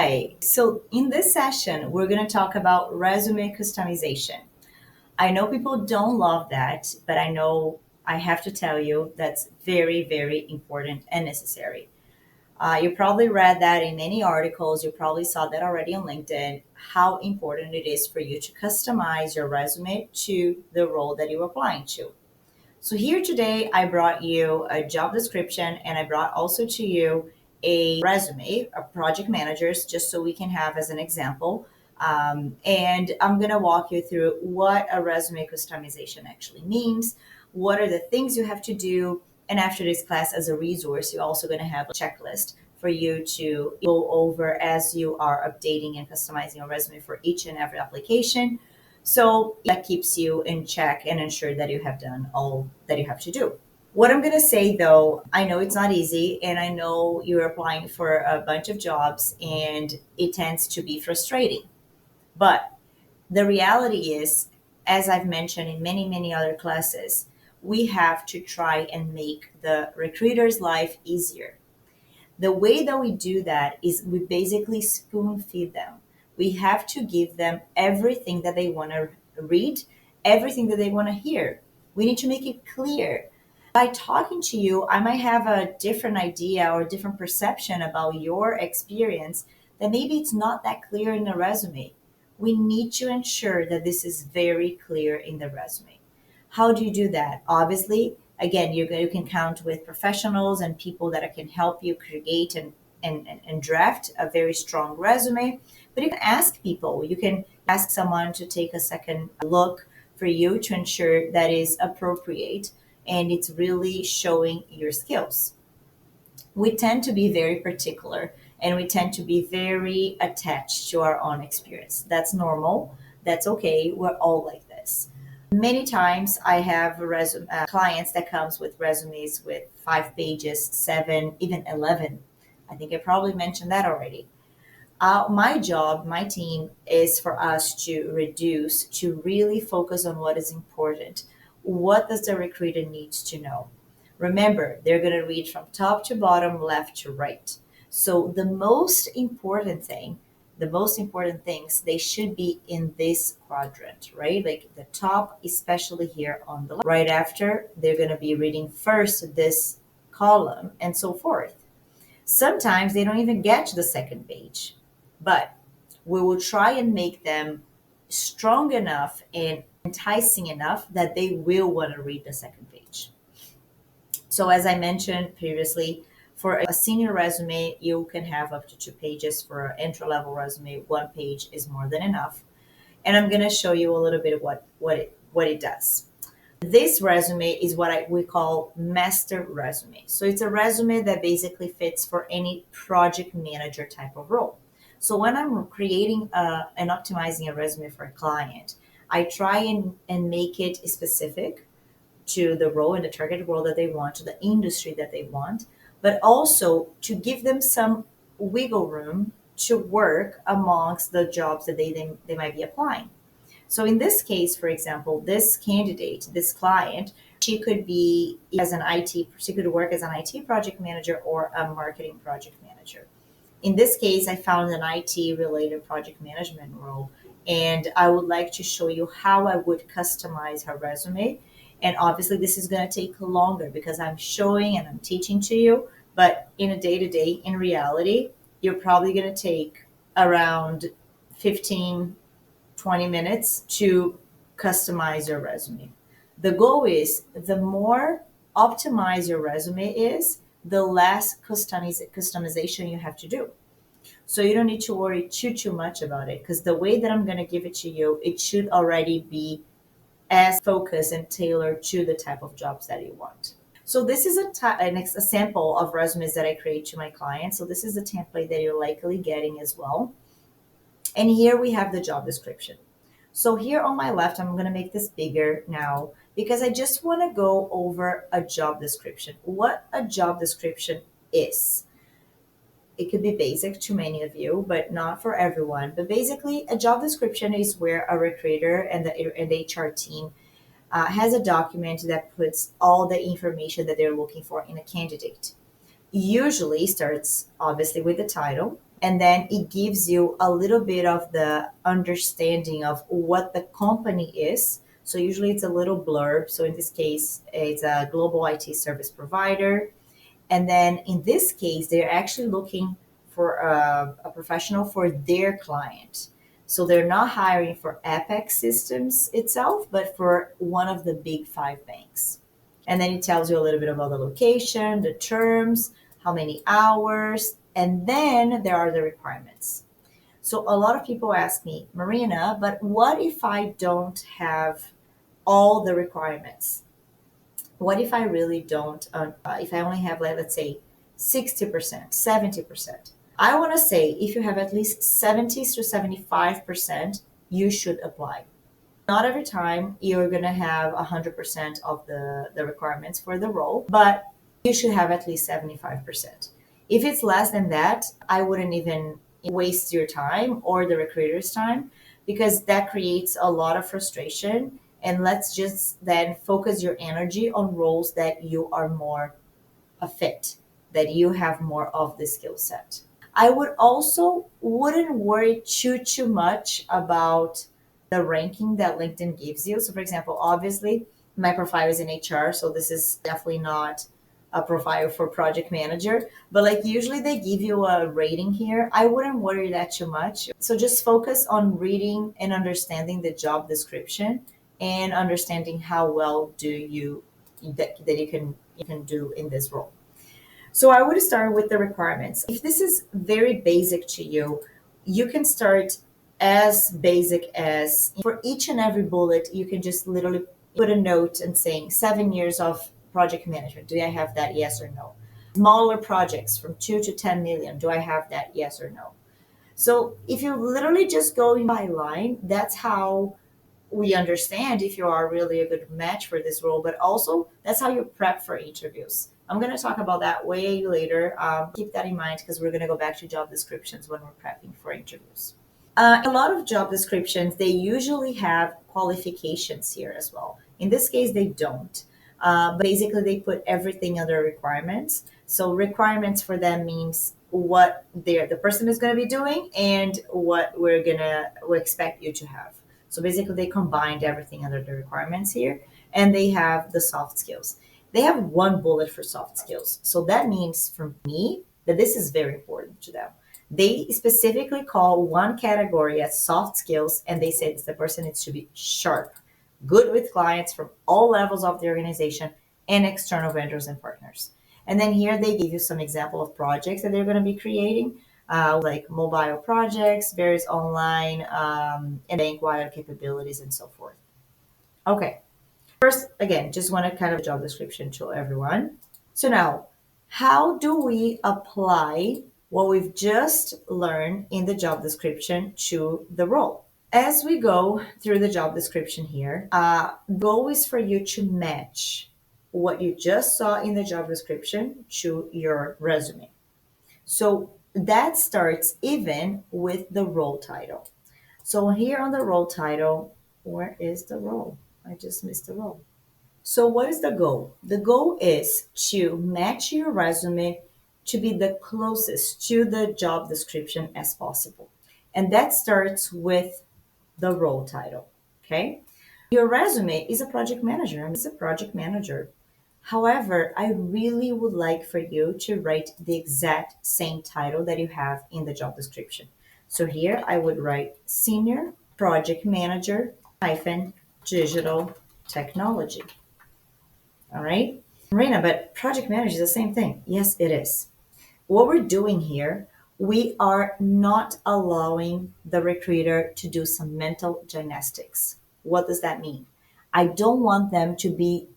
Hi. So, in this session, we're going to talk about resume customization. I know people don't love that, but I know I have to tell you that's very, very important and necessary. You probably read that in many articles. You probably saw that already on LinkedIn, how important it is for you to customize your resume to the role that you're applying to. So here today, I brought you a job description and I brought also to you a resume of project managers, just so we can have as an example. And I'm going to walk you through what a resume customization actually means, what are the things you have to do. And after this class, as a resource, you're also going to have a checklist for you to go over as you are updating and customizing your resume for each and every application. So that keeps you in check and ensure that you have done all that you have to do. What I'm going to say though, I know it's not easy and I know you're applying for a bunch of jobs and it tends to be frustrating. But the reality is, as I've mentioned in many, many other classes, we have to try and make the recruiter's life easier. The way that we do that is we basically spoon feed them. We have to give them everything that they want to read, everything that they want to hear. We need to make it clear. By talking to you, I might have a different idea or different perception about your experience that maybe it's not that clear in the resume. We need to ensure that this is very clear in the resume. How do you do that? Obviously, again, you can count with professionals and people that can help you create and draft a very strong resume. But you can ask people, you can ask someone to take a second look for you to ensure that is appropriate and it's really showing your skills. We tend to be very particular and we tend to be very attached to our own experience. That's normal. That's okay. We're all like this. Many times I have clients that comes with resumes with 5 pages, 7, even 11. I think I probably mentioned that already. My job, my team is for us to reduce, to really focus on what is important. What does the recruiter needs to know? Remember, they're going to read from top to bottom, left to right. So the most important things, they should be in this quadrant, right? Like the top, especially here on the left. Right after, they're going to be reading first this column and so forth. Sometimes they don't even get to the second page, but we will try and make them strong enough and enticing enough that they will want to read the second page. So, as I mentioned previously, for a senior resume, you can have up to 2 pages. For an entry level resume, 1 page is more than enough. And I'm going to show you a little bit of what it does. This resume is what we call master resume. So it's a resume that basically fits for any project manager type of role. So when I'm creating and optimizing a resume for a client, I try and make it specific to the role and the target role that they want, to the industry that they want, but also to give them some wiggle room to work amongst the jobs that they might be applying. So in this case, for example, this candidate, this client, she could be she could work as an IT project manager or a marketing project manager. In this case, I found an IT related project management role, and I would like to show you how I would customize her resume. And obviously, this is going to take longer because I'm showing and I'm teaching to you, but in a day to day, in reality, you're probably going to take around 15 20 minutes to customize your resume. The goal is the more optimized your resume is, the less customization you have to do. So you don't need to worry too much about it because the way that I'm going to give it to you, it should already be as focused and tailored to the type of jobs that you want. So this is a sample of resumes that I create to my clients. So this is the template that you're likely getting as well. And here we have the job description. So here on my left, I'm going to make this bigger now because I just want to go over a job description. What a job description is. It could be basic to many of you, but not for everyone. But basically, a job description is where a recruiter and the HR team has a document that puts all the information that they're looking for in a candidate. Usually starts obviously with the title, And then it gives you a little bit of the understanding of what the company is. So usually it's a little blurb. So in this case, it's a global IT service provider. And then in this case, they're actually looking for a professional for their client. So they're not hiring for Apex Systems itself, but for one of the big five banks. And then it tells you a little bit about the location, the terms, how many hours, and then there are the requirements. So a lot of people ask me, Marina, but what if I don't have all the requirements? What if I really don't, if I only have, like, let's say 60%, 70%? I want to say if you have at least 70 to 75%, you should apply. Not every time you're going to have 100% of the requirements for the role, but you should have at least 75%. If it's less than that, I wouldn't even waste your time or the recruiter's time, because that creates a lot of frustration. And let's just then focus your energy on roles that you are more a fit, that you have more of the skill set. I would also wouldn't worry too much about the ranking that LinkedIn gives you. So for example, obviously my profile is in HR, so this is definitely not a profile for project manager, but like usually they give you a rating here. I wouldn't worry that too much. So just focus on reading and understanding the job description and understanding how well do you that you can do in this role. So I would start with the requirements. If this is very basic to you, you can start as basic as for each and every bullet, you can just literally put a note and saying 7 years of project management. Do I have that? Yes or no? Smaller projects from 2 to 10 million. Do I have that? Yes or no? So if you literally just go by line, that's how we understand if you are really a good match for this role, but also that's how you prep for interviews. I'm going to talk about that way later. Keep that in mind because we're going to go back to job descriptions when we're prepping for interviews. A lot of job descriptions, they usually have qualifications here as well. In this case, they don't. But basically, they put everything under requirements. So requirements for them means what the person is going to be doing and what we expect you to have. So basically, they combined everything under the requirements here, and they have the soft skills. They have one bullet for soft skills. So that means for me that this is very important to them. They specifically call one category as soft skills, and they say that the person needs to be sharp, good with clients from all levels of the organization and external vendors and partners. And then here they give you some example of projects that they're going to be creating, like mobile projects, various online and bank-wide capabilities, and so forth. Okay. First, again, just want to kind of job description to everyone. So now, how do we apply what we've just learned in the job description to the role? As we go through the job description here, the goal is for you to match what you just saw in the job description to your resume. So that starts even with the role title. So here on the role title, where is the role? I just missed the role. So what is the goal? The goal is to match your resume to be the closest to the job description as possible. And that starts with the role title. Okay. Your resume is a project manager. I'm a project manager. However, I really would like for you to write the exact same title that you have in the job description. So here I would write senior project manager hyphen digital technology. All right. Marina, but project manager is the same thing. Yes, it is. What we're doing here, we are not allowing the recruiter to do some mental gymnastics. What does that mean? I don't want them to be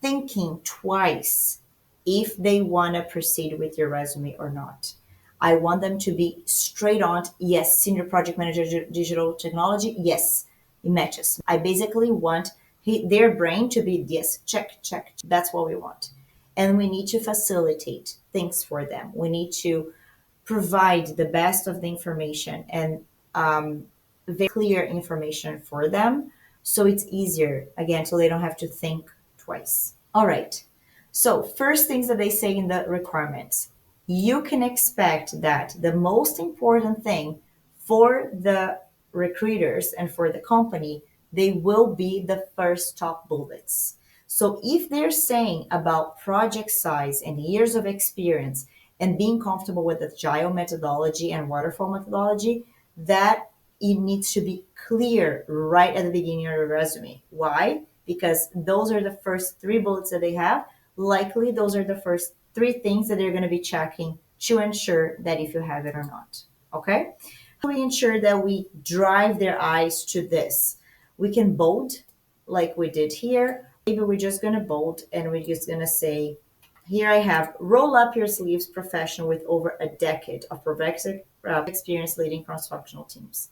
thinking twice if they want to proceed with your resume or not. I want them to be straight on. Yes, senior project manager, digital technology. Yes, it matches. I basically want their brain to be, yes, check, check. That's what we want. And we need to facilitate things for them. We need to provide the best of the information and very clear information for them so it's easier, again, so they don't have to think twice. All right. So first things that they say in the requirements. you can expect that the most important thing for the recruiters and for the company, they will be the first top bullets. So if they're saying about project size and years of experience and being comfortable with agile methodology and waterfall methodology, that it needs to be clear right at the beginning of your resume. Why? Because those are the first three bullets that they have. Likely those are the first three things that they're going to be checking to ensure that if you have it or not. Okay? How do we ensure that we drive their eyes to this? We can bold like we did here. Maybe we're just going to bold and we're just going to say, here I have roll up your sleeves professional with over a decade of progressive experience leading cross-functional teams.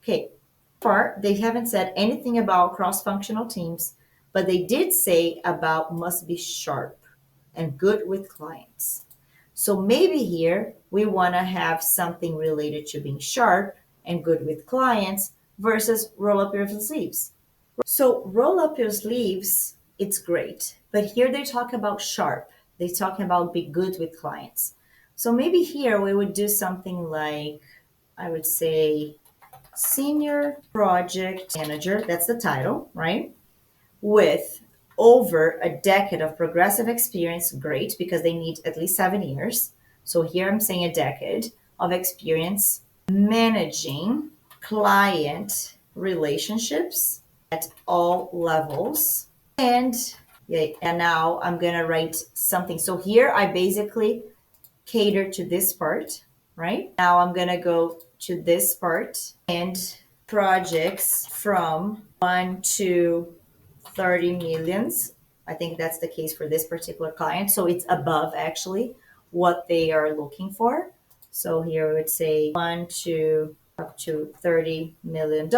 Okay, so far they haven't said anything about cross-functional teams, but they did say about must be sharp and good with clients. So maybe here we want to have something related to being sharp and good with clients versus roll up your sleeves. So roll up your sleeves, it's great. But here they talk about sharp. They talk about be good with clients. So maybe here we would do something like, I would say, senior project manager. That's the title, right? With over a decade of progressive experience, great, because they need at least 7 years. So here I'm saying a decade of experience managing client relationships at all levels. And yeah, and now I'm gonna write something. So here I basically cater to this part, right? Now I'm gonna go to this part and projects from 1 to 30 millions. I think that's the case for this particular client. So it's above actually what they are looking for. So here we would say 1 to up to $30 million,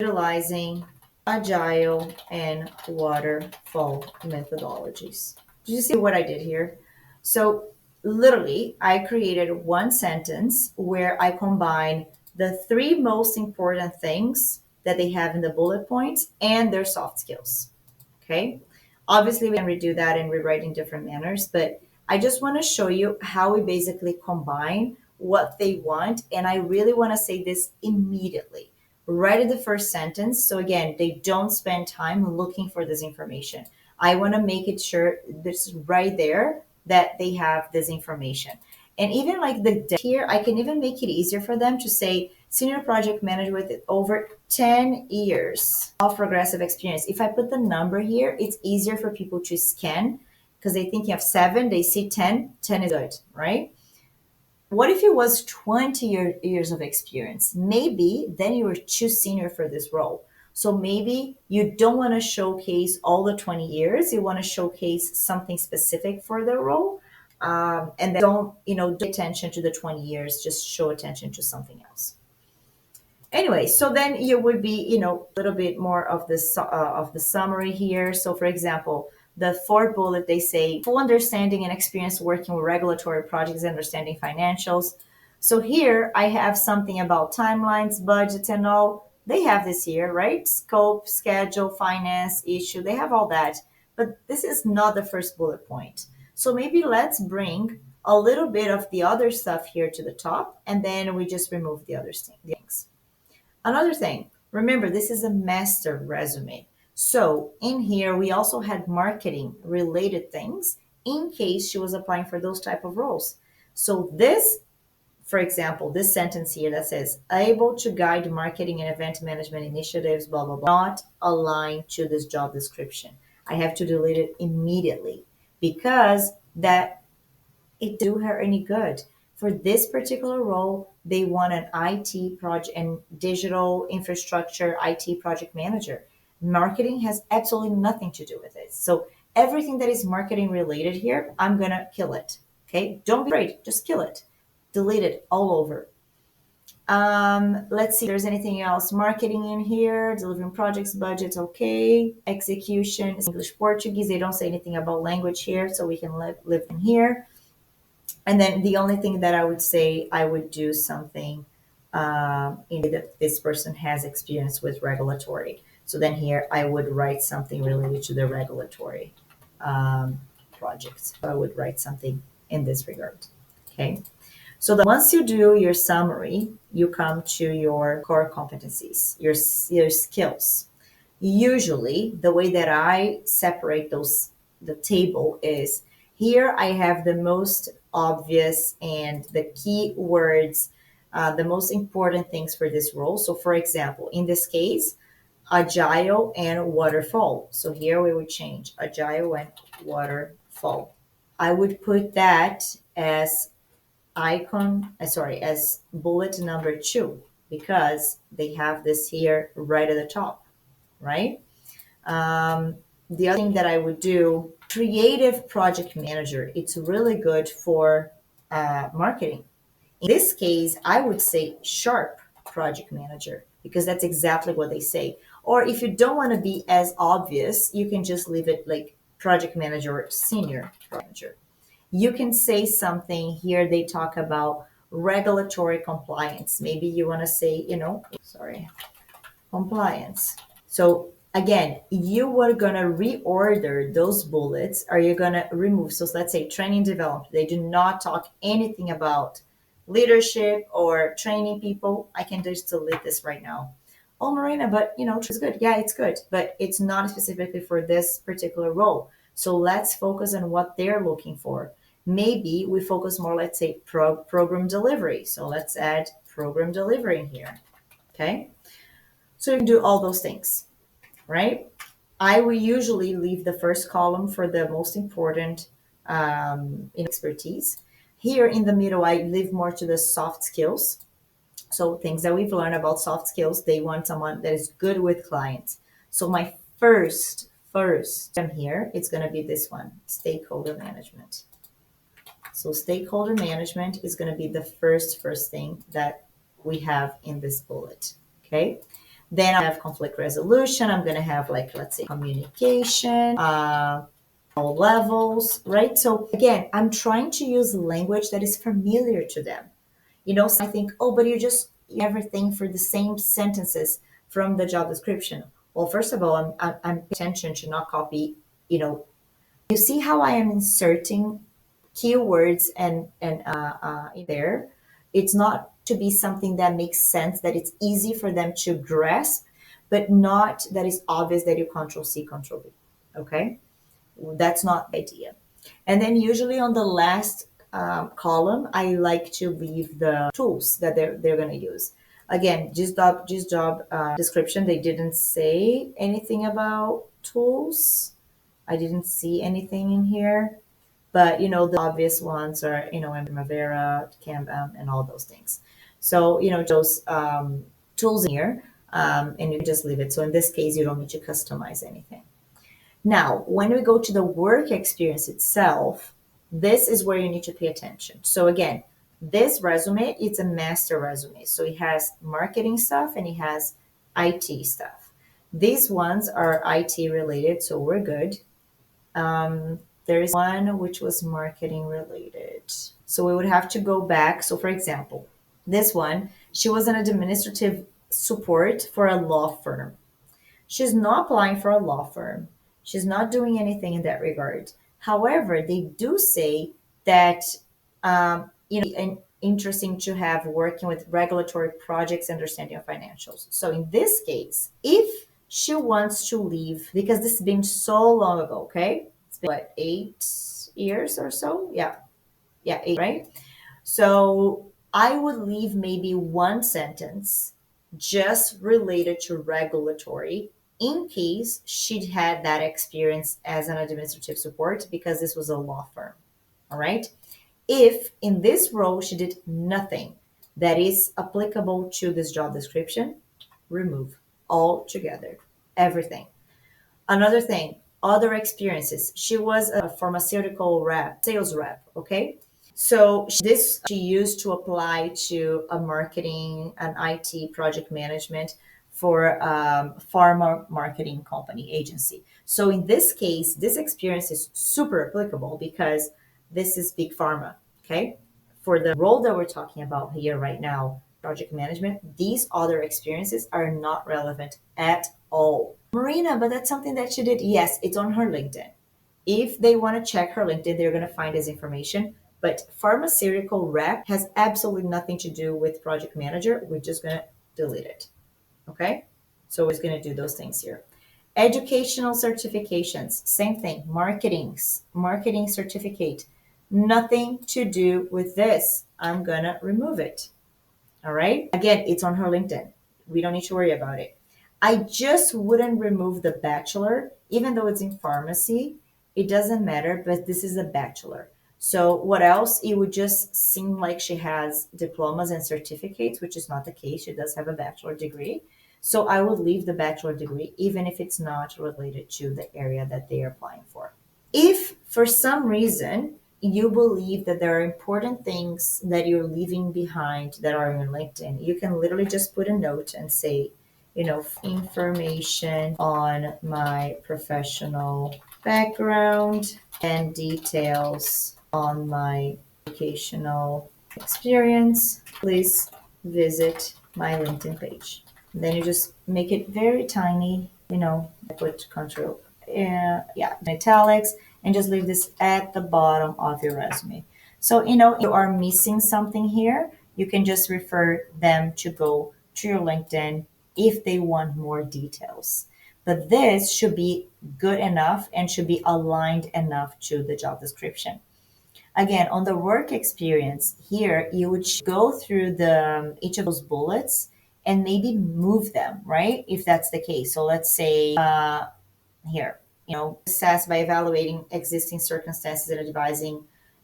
utilizing agile and waterfall methodologies. Did you see what I did here? So literally, I created one sentence where I combine the three most important things that they have in the bullet points and their soft skills. Okay. Obviously, we can redo that and rewrite in different manners, but I just want to show you how we basically combine what they want. And I really want to say this immediately, right at the first sentence. So again, they don't spend time looking for this information. I want to make it sure this is right there that they have this information. And even like the here, I can even make it easier for them to say senior project manager with over 10 years of progressive experience. If I put the number here, it's easier for people to scan because they think you have 7, they see 10, 10 is good, right? What if it was 20 years of experience? Maybe then you were too senior for this role. So maybe you don't want to showcase all the 20 years. You want to showcase something specific for the role. And then don't, pay attention to the 20 years, just show attention to something else. Anyway, so then you would be, a little bit more of the summary here. So for example, the fourth bullet, they say full understanding and experience working with regulatory projects, understanding financials. So here I have something about timelines, budgets, and all. They have this here, right? Scope, schedule, finance, issue. They have all that. But this is not the first bullet point. So maybe let's bring a little bit of the other stuff here to the top, and then we just remove the other things. Another thing, remember, this is a master resume. So in here, we also had marketing related things in case she was applying for those type of roles. So this, for example, this sentence here that says, able to guide marketing and event management initiatives, blah, blah, blah, not aligned to this job description. I have to delete it immediately because that it do her any good. For this particular role, they want an IT project and digital infrastructure IT project manager. Marketing has absolutely nothing to do with it. So everything that is marketing related here, I'm going to kill it. Okay. Don't be afraid. Just kill it. Delete it all over. Let's see if there's anything else. Marketing in here, delivering projects, budgets, okay. Execution, English, Portuguese. They don't say anything about language here, so we can live in here. And then the only thing that I would say, I would do something in that this person has experience with regulatory. So then here I would write something related to the regulatory. projects. I would write something in this regard. Okay. So once you do your summary, you come to your core competencies, your skills. Usually, the way that I separate the table is here I have the most obvious and the key words, the most important things for this role. So, for example, in this case, agile and waterfall. So here we would change agile and waterfall. I would put that as as bullet number 2 because they have this here right at the top, right? Um, the other thing that I would do, creative project manager, it's really good for marketing. In this case, I would say sharp project manager because that's exactly what they say. Or if you don't want to be as obvious, you can just leave it like project manager or senior manager. You can say something here, they talk about regulatory compliance. Maybe you want to say, compliance. So again, you were gonna reorder those bullets. Are you gonna remove? So let's say training development. They do not talk anything about leadership or training people. I can just delete this right now. Oh, Marina, but it's good. Yeah, it's good, but it's not specifically for this particular role. So let's focus on what they're looking for. Maybe we focus more, let's say, program delivery. So let's add program delivery in here. Okay. So you can do all those things, right? I will usually leave the first column for the most important expertise. Here in the middle, I leave more to the soft skills. So things that we've learned about soft skills, they want someone that is good with clients. So my first here, it's going to be this one, stakeholder management. So stakeholder management is going to be the first thing that we have in this bullet. Okay. Then I have conflict resolution. I'm going to have let's say communication, all levels, right? So again, I'm trying to use language that is familiar to them. So I think, oh, but you just everything for the same sentences from the job description. Well, first of all, I'm paying attention to not copy, you see how I am inserting keywords and in there. It's not to be something that makes sense, that it's easy for them to grasp, but not that is obvious that you control C, control V. Okay, that's not the idea. And then usually on the last column, I like to leave the tools that they're going to use. Again, this job description, they didn't say anything about tools. I didn't see anything in here. But the obvious ones are Primavera, Canva, and all those things. So those tools in here, and you can just leave it. So in this case, you don't need to customize anything. Now, when we go to the work experience itself, this is where you need to pay attention. So again, this resume, it's a master resume. So it has marketing stuff and it has IT stuff. These ones are IT related, so we're good. There's one which was marketing related. So we would have to go back. So for example, this one, she was an administrative support for a law firm. She's not applying for a law firm. She's not doing anything in that regard. However, they do say that interesting to have working with regulatory projects, understanding of financials. So in this case, if she wants to leave, because this has been so long ago, okay? It's been what, 8 years or so? Yeah, 8, right? So I would leave maybe one sentence just related to regulatory in case she'd had that experience as an administrative support because this was a law firm. All right. If in this role she did nothing that is applicable to this job description, remove altogether everything. Another thing, other experiences. She was a pharmaceutical rep, sales rep. Okay. So she used to apply to a marketing, an IT project management for pharma marketing company agency. So in this case, this experience is super applicable because this is big pharma. Okay. For the role that we're talking about here right now, project management, these other experiences are not relevant at all. Marina, but that's something that she did. Yes, it's on her LinkedIn. If they want to check her LinkedIn, they're going to find this information. But pharmaceutical rep has absolutely nothing to do with project manager. We're just going to delete it. Okay? So we're just going to do those things here. Educational certifications, same thing. Marketing certificate, nothing to do with this. I'm going to remove it. All right. Again, it's on her LinkedIn. We don't need to worry about it. I just wouldn't remove the bachelor, even though it's in pharmacy. It doesn't matter, but this is a bachelor. So what else? It would just seem like she has diplomas and certificates, which is not the case. She does have a bachelor degree. So I would leave the bachelor degree, even if it's not related to the area that they are applying for. If for some reason you believe that there are important things that you're leaving behind that are in LinkedIn, you can literally just put a note and say, information on my professional background and details on my educational experience. Please visit my LinkedIn page. Then you just make it very tiny, put control, italics, and just leave this at the bottom of your resume. So, you are missing something here, you can just refer them to go to your LinkedIn if they want more details. But this should be good enough and should be aligned enough to the job description. Again, on the work experience here, you would go through each of those bullets and maybe move them, right? If that's the case. So let's say here, assess by evaluating existing circumstances and advising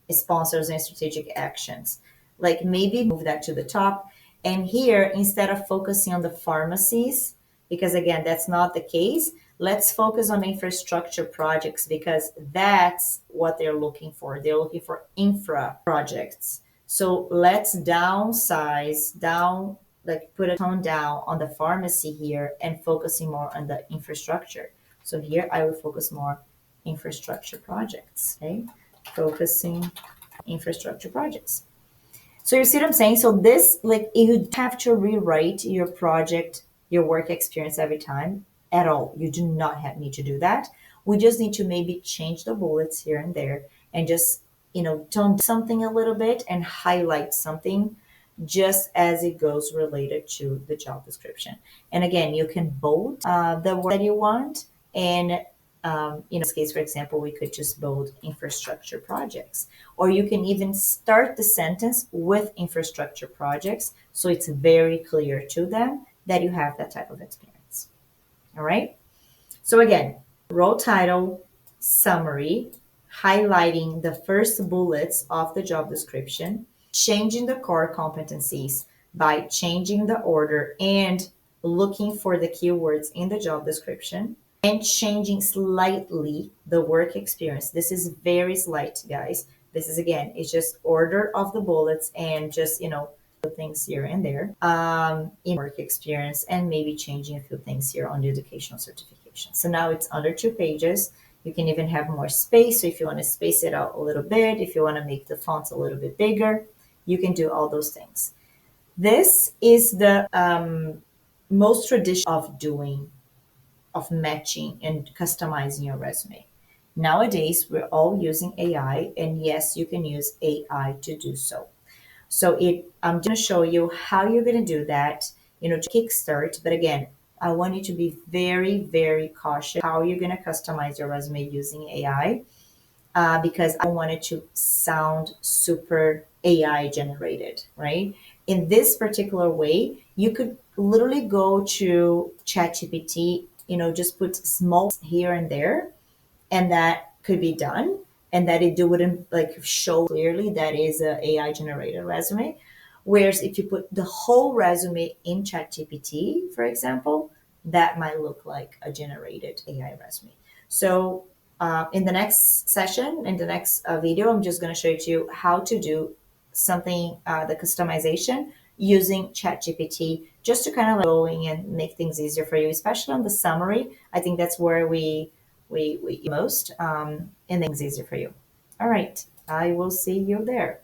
sponsors and strategic actions. Like maybe move that to the top. And here, instead of focusing on the pharmacies, because again, that's not the case, let's focus on infrastructure projects because that's what they're looking for. They're looking for infra projects. So let's downsize down, like put a tone down on the pharmacy here and focusing more on the infrastructure. So here I will focus more infrastructure projects, okay? Focusing infrastructure projects. So you see what I'm saying? So this, like, you have to rewrite your project, your work experience every time at all. You do not need to do that. We just need to maybe change the bullets here and there and just, tone something a little bit and highlight something just as it goes related to the job description. And again, you can bold the word that you want. And in this case, for example, we could just bold infrastructure projects. Or you can even start the sentence with infrastructure projects so it's very clear to them that you have that type of experience. All right? So again, role title, summary, highlighting the first bullets of the job description, changing the core competencies by changing the order and looking for the keywords in the job description, and changing slightly the work experience. This is very slight, guys. This is, again, it's just order of the bullets and just, things here and there in work experience and maybe changing a few things here on the educational certification. So now it's under 2 pages. You can even have more space. So if you want to space it out a little bit, if you want to make the fonts a little bit bigger, you can do all those things. This is the most traditional of matching and customizing your resume. Nowadays, we're all using AI, and yes, you can use AI to do so. So I'm going to show you how you're going to do that, to kickstart. But again, I want you to be very, very cautious how you're going to customize your resume using AI because I want it to sound super AI generated, right? In this particular way, you could literally go to ChatGPT, just put small here and there, and that could be done. And that it wouldn't like show clearly that is a AI generated resume. Whereas if you put the whole resume in ChatGPT, for example, that might look like a generated AI resume. So in the next session, in the next video, I'm just going to show you how to do something, the customization using ChatGPT, just to kind of like going and make things easier for you, especially on the summary. I think that's where we most and things easier for you. All right, I will see you there.